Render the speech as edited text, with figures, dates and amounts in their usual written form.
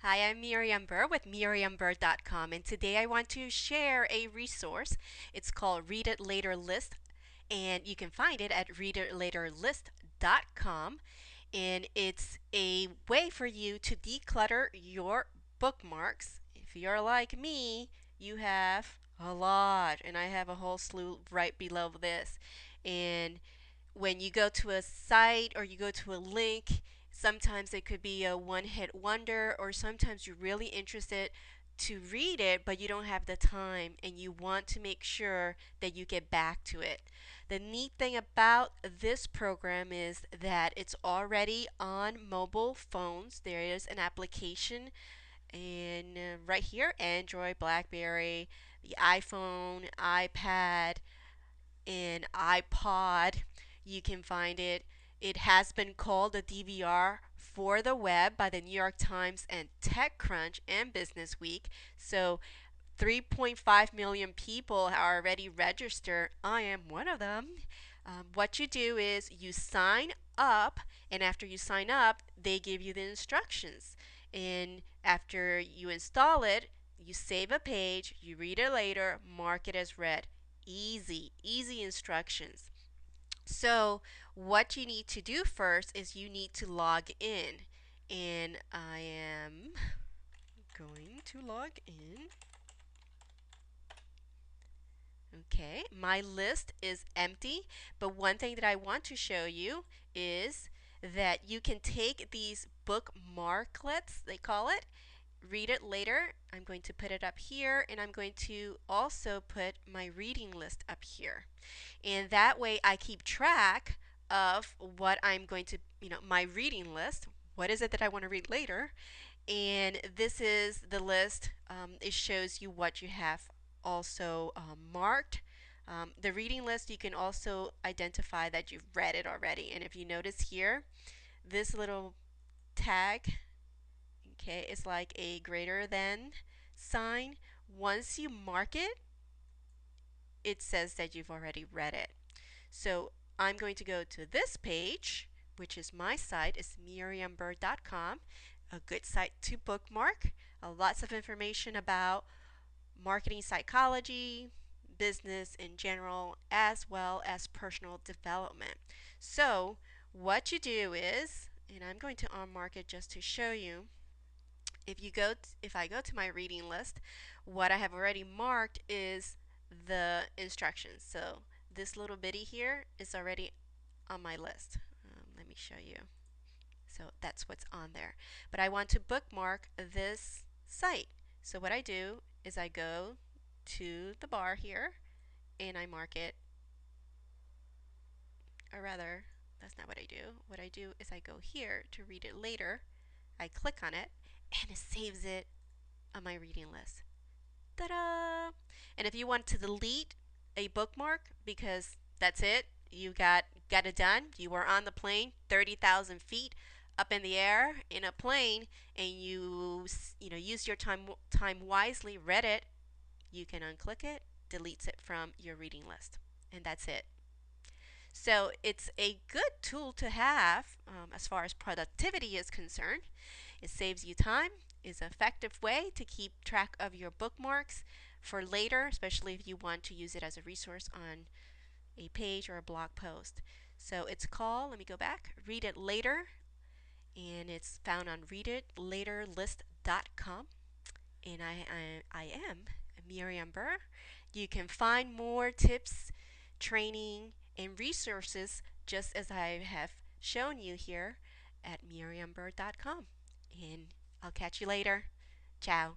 Hi, I'm Miriam Burr with miriambur.com, and today I want to share a resource. It's called Read It Later List, and you can find it at readitlaterlist.com. And it's a way for you to declutter your bookmarks. If you're like me, you have a lot, and I have a whole slew right below this. And when you go to a site or you go to a link, sometimes it could be a one hit wonder, or sometimes you're really interested to read it, but you don't have the time and you want to make sure that you get back to it. The neat thing about this program is that it's already on mobile phones. There is an application and right here, Android, Blackberry, the iPhone, iPad, and iPod. You can find it. It has been called a DVR for the web by the New York Times and TechCrunch and Business Week. So 3.5 million people are already registered. I am one of them. What you do is you sign up, and after you sign up, they give you the instructions. And after you install it, you save a page, you read it later, mark it as read. Easy, easy instructions. So, what you need to do first is you need to log in. And I am going to log in. Okay, my list is empty, but one thing that I want to show you is that you can take these bookmarklets, they call it, read it later. I'm going to put it up here, and I'm going to also put my reading list up here. And that way I keep track of what I'm going to, my reading list. What is it that I want to read later? And this is the list. It shows you what you have also marked. The reading list, you can also identify that you've read it already. And if you notice here, this little tag, okay, is like a greater than sign. Once you mark it, it says that you've already read it. So I'm going to go to this page, which is my site. It's miriambird.com, a good site to bookmark. Lots of information about marketing psychology, business in general, as well as personal development. So what you do is, and I'm going to unmark it just to show you, if I go to my reading list, what I have already marked is the instructions. So this little bitty here is already on my list. Let me show you. So that's what's on there. But I want to bookmark this site. So what I do is I go to the bar here and I mark it, or rather, that's not what I do. What I do is I go here to read it later. I click on it and it saves it on my reading list. Ta-da! And if you want to delete a bookmark because that's it, you got it done. You were on the plane, 30,000 feet up in the air in a plane, and used your time wisely, read it. You can unclick it, deletes it from your reading list, and that's it. So it's a good tool to have as far as productivity is concerned. It saves you time, is an effective way to keep track of your bookmarks for later, especially if you want to use it as a resource on a page or a blog post. So it's called, let me go back, Read It Later, and it's found on readitlaterlist.com. And I am Miriam Burr. You can find more tips, training, and resources just as I have shown you here at miriambird.com. And I'll catch you later. Ciao.